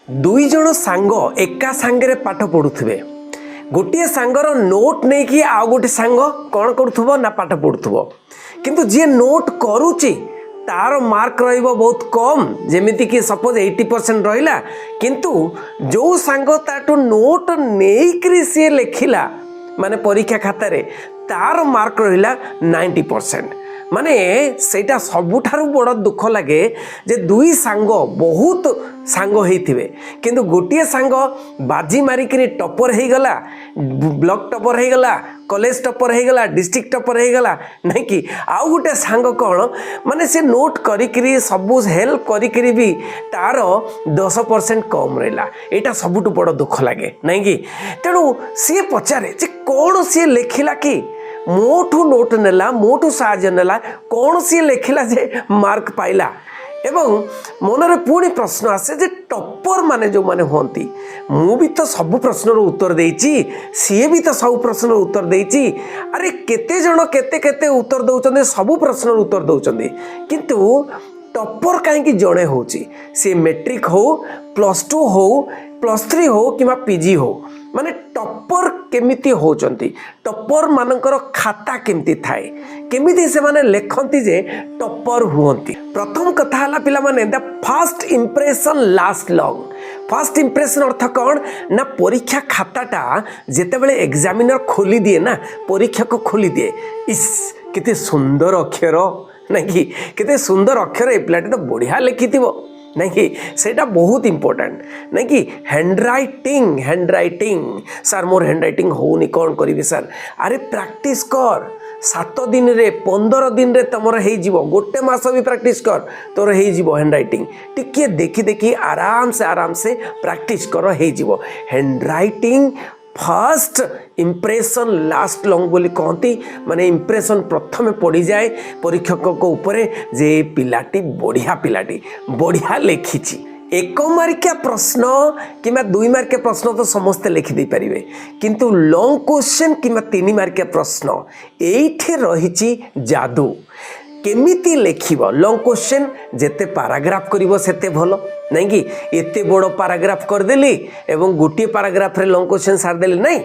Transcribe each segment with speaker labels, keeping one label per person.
Speaker 1: दुई जण सांग एका सांगे पाठ पढ़ुवे गोटे सांगर नोट नहीं कि आउ गोटे सांग कौन करुथुबो ना पाठ पढ़ुथुबो किंतु जी नोट करुची तार मार्क रहिबो बहुत कम जेमिति कि सपोज 80% रहिला किंतु जो सांग ताटू नोट नेइकरी सी लेखिला माने परीक्षा खाता रे तार मार्क रहिला 90%। माने सेटा सबुठारु बड़ दुख लगे जे दुई सांग बहुत सांग होइथिबे किंतु गोटे सांग बाजी मारिकरी टॉपर हो गला ब्लॉक टॉपर हो गला कॉलेज टॉपर हो गला डिस्ट्रिक्ट टॉपर हो गला नहीं कि आउ गोटे सांग कौन माने से नोट करिकरी सबु हेल्प करिकरी भी तार 10% कम रहा यहाँ सबुठ बड़ दुख लगे नहीं कि तेणु सी पचारे जे कौन सी लेखिला कि मोठू नोट नेला मोठू साहाय्य नेला कौन सी लेखिला जे मार्क पाइला एवं मनरे पुणी प्रश्न आसे जे टॉपर माने जो माने होंती मु भी तो सब प्रश्न उत्तर देइची सी भी तो सब प्रश्न उत्तर देइची अरे केते जण केते केते उत्तर दउचंदे सब प्रश्न उत्तर दउचंदे किंतु टॉपर कहीं जड़े होची सी मैट्रिक हो +2 हो +3 हो कि पीजी हो माने टॉपर केमिति होचंती टॉपर मानकर खाता केमिति थाए केमिति से माने लेखंती जे टॉपर हुअंती। प्रथम कथा हला पिला माने the first impression last long. First impression अर्थ कौन ना परीक्षा खाताटा जेतेबेले एग्जामिनर खोली दिए ना परीक्षा को खोली दिए इस किते सुंदर अक्षर नहीं कि किते सुंदर अक्षर ए पिलाटी तो बढ़िया लिखिथिबो नहीं कि सेटा बहुत इंपोर्टेंट नहीं कि हैंडराइटिंग सर मोर हैंडराइटिंग होनी कौन करी सर अरे प्रैक्टिस कर 7 दिन रे 15 दिन रे तमर हो जीवो गोटे मास भी प्रैक्टिस कर तोर हो जीवो हैंडराइटिंग टिके देखी देखी आराम से प्रैक्टिस कर हो जीवो handwriting first impression last long बोली कहती माने इंप्रेशन प्रथम पड़ी जाए परीक्षक को ऊपर जे पिलाटी बढ़िया लिखिची। 1 मार्किया प्रश्न कि 2 मार्किया प्रश्न तो समस्ते लिखिदे पारे किंतु लॉन्ग क्वेश्चन कि 3 मार्किया प्रश्न एठी रहिची जादू केमिति लेखिब लॉन्ग क्वेश्चन जेते पैराग्राफ करिवो सेते भलो नहीं कि एते बड़ पैराग्राफ करदेली एवं गोटे पैराग्राफ रे लॉन्ग क्वेश्चन सार देली नहीं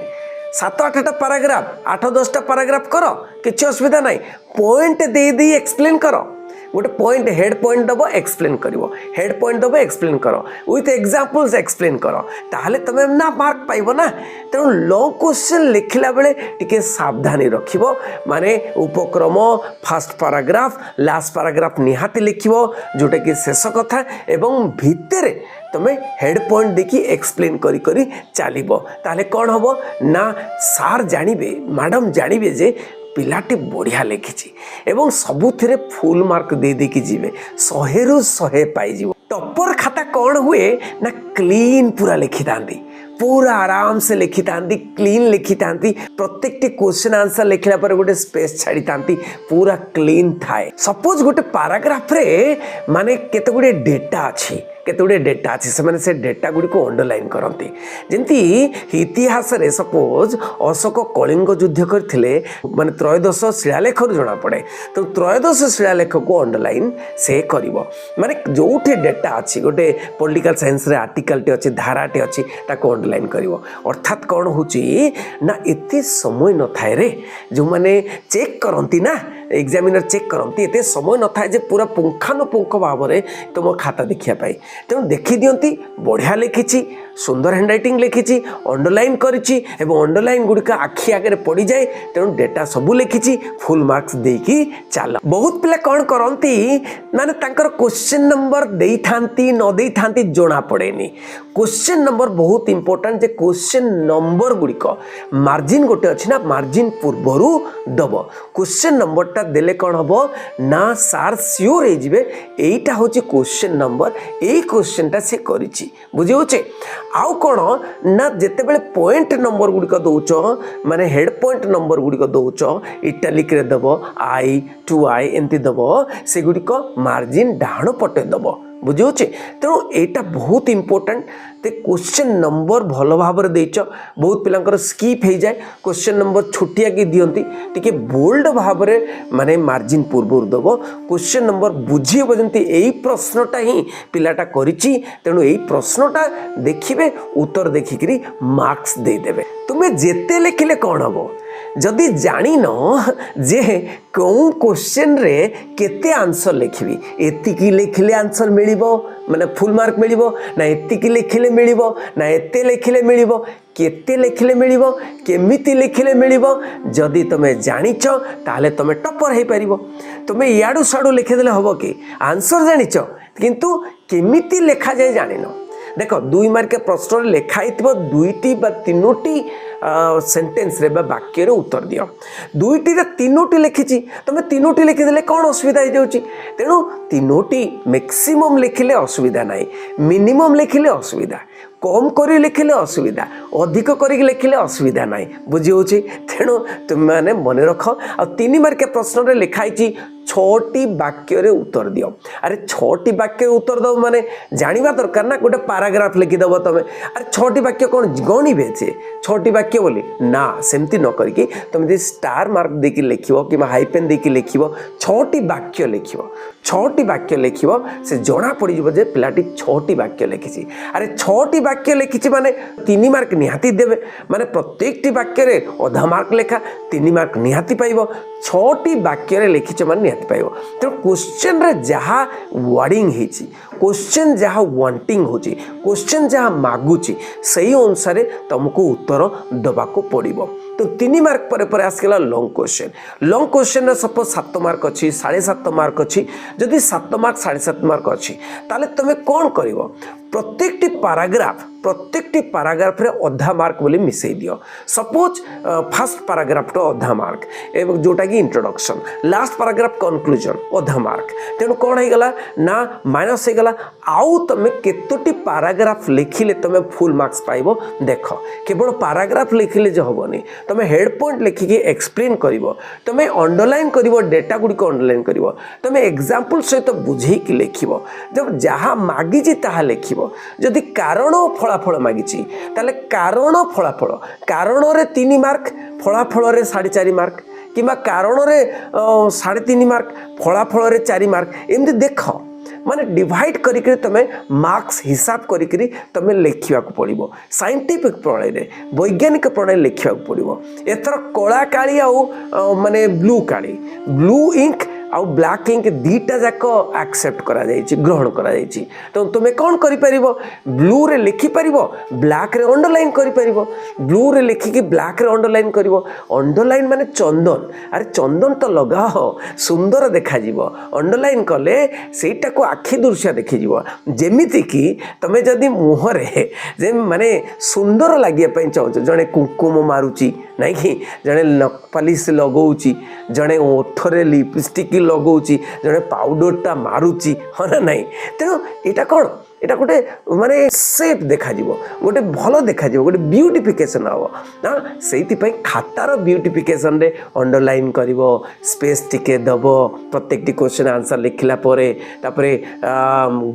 Speaker 1: 7-8टा पैराग्राफ 8-10टा पैराग्राफ करो किसी असुविधा नहीं पॉइंट दे एक्सप्लेन करो गोटे पॉइंट हेड पॉइंट दबो एक्सप्लेन करिवो हेड पॉइंट दबो एक्सप्लेन करो विथ एग्जांपल्स एक्सप्लेन करो ताहले तमे ना मार्क पाइबो ना। तेणु लॉन्ग क्वेश्चन लिखिला बेले टिके सावधानी रखिबो माने उपक्रम फर्स्ट पैराग्राफ लास्ट पैराग्राफ निहाती लिखिबो जोटा कि शेष कथा एवं भितरे तमे हेड पॉइंट देखी एक्सप्लेन करी करी चलिबो ताहले कोन हबो ना सार जानिबे मैडम जानिबे जे पिलाटी बढ़िया लिखिची एवं सबुथिरे फुल मार्क दे देकी जीवे 100 रु 100 पाई जीवो। टॉपर खाता कौन हुए ना क्लीन पूरा लिखि थांती पूरा आराम से लिखि थांती क्लीन लिखि थांती प्रत्येक क्वेश्चन आंसर लिखला पर गोटे स्पेस छाड़ी थांती पूरा क्लीन थाए। सपोज गोटे पैराग्राफ रे माने केते गुडे डेटा अछि केते गुडे डेटा अछि से डेटा गुडी को अंडरलाइन करंती जेंती इतिहास रे सपोज अशोक कलिंग युद्ध करथिले माने त्रयोदश शिलालेख रु जणा पड़े तो त्रयोदश शिलालेख को अंडरलाइन से करिवो माने जोठे डेटा अछि गोटे पॉलिटिकल साइंस रे आर्टिकलटे अछि धाराटे अछि ताको अंडरलाइन करिवो अर्थात कोन होची ना एते समय न थाए रे जो माने चेक करंती ना एग्जामिनर चेक करती एते समय न था जे पूरा पुंखानुपुंख भाव में तुम खाता देखिया पाई तेणु देखी दियंती बढ़िया लिखिची सुंदर हैंडराइटिंग लिखिची अंडरलाइन करिची एवं अंडरलाइन गुड़िका आखि आगे पड़ी जाए तेणु डेटा सबू लिखिची फुल मार्क्स देकी चल। बहुत पिला कौन करती माने तांकर क्वेश्चन नंबर दे थांती न दे थांती जोना पड़ेनी क्वेश्चन नंबर बहुत इंपोर्टेंट जे क्वेश्चन नंबर गुड़िक मार्जिन गोटे अच्छी ना मार्जिन पूर्वर दब क्वेश्चन नंबर देले कौन हम ना सार सियोर होईटा हूँ क्वेश्चन नंबर यही क्वेश्चनटा सी करिछि बुझी होचे आउ कौन ना जिते बड़े पॉइंट नंबर गुड़िक दौच माने हेड पॉइंट नंबर गुड़िक दौच इटालिक रे दब I to I एमती दब से गुड़िक मार्जिन डाहण पटे दब बुझे तेणु यहाँ बहुत इंपोर्टेंट ते क्वेश्चन नंबर भल भाव देच बहुत पिलांकर स्कीप हो जाए क्वेश्चन नंबर छोटिया की दियंती टिके बोल्ड भाव माने मार्जिन पूर्व दब क्वेश्चन नंबर बुझे जमी यही प्रश्नटा ही पिलाटा करिछि तेणु यही प्रश्नटा देखिए उत्तर देखिकी मार्क्स देदेवे तुम्हें जेते लिखिले कौन हम जदि जान जे कौन क्वेश्चन रे केते आंसर लिखी एतिकी लिखिले आंसर मिलिबो माने फुल मार्क मिलिबो ना एतिकी लिखिले मिलिबो ना एते लिखिले मिलिबो केते लिखिले मिलिबो केमिति लिखिले मिलिबो जदि तुमे जानिच ताले तुमे टॉपर हे परिबो तुमे याडू साडू लिखिदेले हबो कि आंसर जानिच किंतु केमिति लेखा जाय जानिनो देख 2 मार्क प्रश्न लिखाई दुईटी बा तीनोटी सेंटेंस रे बा वाक्य रे उत्तर दियो दुईटी रे तीनोटी लिखिची तुम तीनोटी लिखिदेले कौन असुविधा हो जाउची तेणु तीनोटी मैक्सिमम लिखिले असुविधा नाही मिनिमम लिखिले असुविधा कम करी लिखिले असुविधा अधिक करी लिखिले असुविधा नाही बुझी होची तेणु तुम माने मन रख आ 3 मार्क प्रश्न रे लिखाई 6टी वाक्य रे उत्तर दियो अरे 6टी वाक्य उत्तर दो माने जानिबा दरकार ना गोटे पैराग्राफ लिखि दबो तमे अरे 6टी वाक्य कोन गणिबे छे 6टी वाक्य बोली ना सेमती न करके तुम जे स्टार मार्क देकी लिखिबो कि हाइपेन देकी लिखिबो 6टी वाक्य लिखिबो 6टी वाक्य लिखिबो से जणा पड़ी जबो जे पिलाटी 6टी वाक्य लिखिछि अरे 6टी वाक्य लिखिछि माने 3 मार्क निहाती देबे माने प्रत्येकटी वाक्य रे आधा मार्क लेखा 3 मार्क निहाती पाइबो 6टी वाक्य रे लिखिछ माने निहाती पाइबो तो क्वेश्चन रे जहा वर्डिंग हिची क्वेश्चन जहा वांटिंग होची क्वेश्चन जहा मागुची सही अनुसार तुमको उत्तर दबाको पड़िबो तो 3 मार्क पर आसला लॉन्ग क्वेश्चन सपोज 7 मार्क अच्छी 7.5 मार्क अच्छी जदि 7 मार्क 7.5 मार्क अच्छी ताले तुम कौन कर प्रत्येकटी पैराग्राफ रे अधा मार्क बोली मिसई दियो सपोज फर्स्ट पैराग्राफ तो अधा मार्क एवं जोटा कि इंट्रोडक्शन लास्ट पैराग्राफ कंक्लूजन अधा मार्क तेणु कौन हो गला ना माइनस हो गला आउ तुम केतोटी पैराग्राफ लिखिले तुम फुल मार्क्स पाइबो देख केवल पैराग्राफ लिखिले जो हबनी तुम हेड पॉइंट लिखिकी एक्सप्लेन करिवो तुम अंडरलाइन करिवो डेटा गुडी को अंडरलाइन करिवो तुम एग्जांपल सहित बुझेकी लिखिवो जब जहाँ मागिची ताहा लिखिवो जदि कारण फलाफल मागिची ताले कारण फलाफल कारण रे 3 मार्क फलाफल रे 4.5 मार्क किंबा कारण रे 3.5 मार्क फलाफल रे 4 मार्क एमती देख माने डिवाइड करिके तमे मार्क्स हिसाब करिके तमे लिखिबा को पड़िबो साइंटिफिक प्रणाली रे वैज्ञानिक प्रणाली लिखिबा को पड़िबो एथर कला काली आ माने ब्लू इंक आउ ब्लैक इंक दीटा जाक एक्सेप्ट करा जायछि ग्रहण करा जायछि तो तुमे कौन करि परिबो ब्लू रे लिखि परिबो ब्लैक रे अंडरलाइन करि परिबो ब्लू रे लिखि कि ब्लैक रे अंडरलाइन करिवो अंडरलाइन माने चंदन अरे चंदन तो लगाओ सुंदर देखा जीवो अंडरलाइन कले सेटा को आखि दृश्य देखि जीवो जेमिति कि तमे जदी मुहरे जे माने सुंदर लागिया पई चाहो जने कुकुम मारुची नहीं कि जने नखपालिश लगौची जने ओठरे लिपस्टिक लगौची जने पाउडरटा मारुची हाँ ना नहीं तेणु यहाँ कौन एटा गोटे माने सेफ देखा जीवो गोटे भल देखा जीवो गोटे ब्यूटिफिकेशन हम ना से खातार ब्यूटिफिकेशन रे अंडरलाइन करिवो स्पेस टिके दब प्रत्येकटी क्वेश्चन आंसर लिखला परे तापरे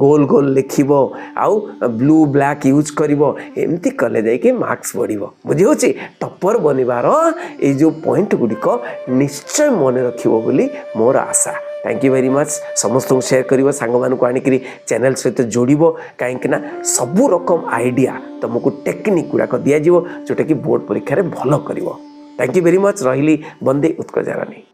Speaker 1: गोल गोल लिखिबो आउ ब्लू ब्लैक यूज करिवो एमती कले जाई कि मार्क्स बढ़िबो बुझी होची टॉपर बनिबार ए जो पॉइंट गुडिक निश्चय मन रखिबो बोली मोर आशा थैंक यू वेरी मच समस्त को शेयर करिवो सांग मानक आनिकरी चैनल सहित जोड़िबो काहेकि ना सबु रकम आइडिया तुमको टेक्निक गुड़ाक दिया जोटा कि बोर्ड परीक्षा रे भलो करिवो थैंक यू वेरी मच रहिली बंदे उत्कर्ष रानी।